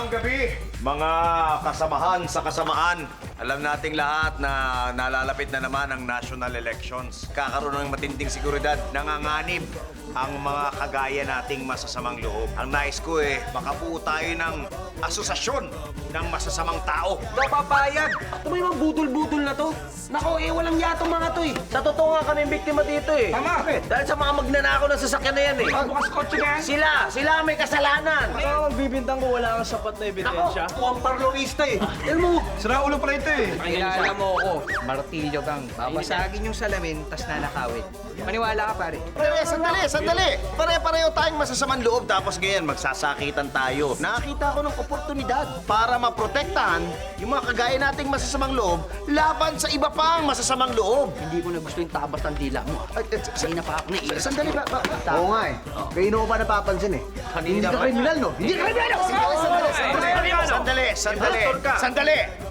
Magandang gabi, mga kasamahan sa kasamaan. Alam nating lahat na nalalapit na naman ang national elections. Kakaroon ng matinding seguridad, nanganganib ang mga kagaya nating masasamang loob. Ang nais ko makabuo tayo ng asosasyon ng masasamang tao. Napapayag! Ito may mga budol-budol na to. Nako, walang yatong mga to Sa totoo nga kami biktima dito Tama! Dahil sa mga magnanakaw ng sasakyan na yan Bukas kotse na yan! Sila may kasalanan. Baka magbibintang ko wala kang sapat na ebidensya. Ako ang parlorista Alam mo, Sira ulo pala ito Kilala mo ako, martilyo kang. Babasagin yung salamin, tas nanakawin. Maniwala ka, pare. Sandali! Pare-pareho tayong masasamang loob tapos ngayon magsasakitan tayo. Nakakita ko ng oportunidad para maprotektahan yung mga kagaya nating masasamang loob laban sa iba pang masasamang loob. hindi ko na gusto yung tabas ng dila mo. Kanina pa ako naiiyak. Sandali ba? Oo nga eh. Kayo ko pa napapansin eh. Hindi ka kriminal, no? Hindi ka kriminal!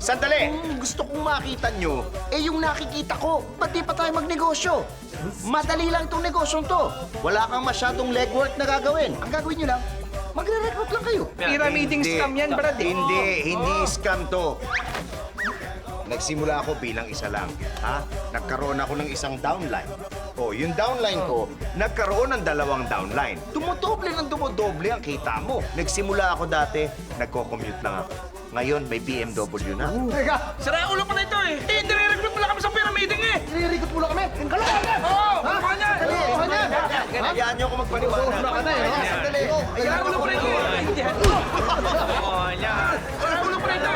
Sandali! Kung gusto kong makita nyo, yung nakikita ko. Ba't di pa tayo magnegosyo? Madali lang itong negosyong to. Wala kang masyadong legwork na gagawin. Ang gagawin nyo lang, magre-recruit lang kayo. Pyramiding scam yan, Brad. Hindi scam to. Nagsimula ako bilang isa lang. Nagkaroon ako ng isang downline. Yung downline ko, nagkaroon ng dalawang downline. Dumodoble ng dumodoble ang kita mo. Nagsimula ako dati, nagko-commute lang ako. Ngayon, may BMW na. Teka! Sira ulo pala ito Nire-recruit mo lang kami sa pyramiding Nire-recruit mo lang kami! Kalokohan na! Oo! Kalokohan yan! Kalokohan na! Hayaan niyo ako magpaliwanag. Sobra ka na eh. Sandali. Sira ulo pala ito Oo, yan. Sira ulo pala ito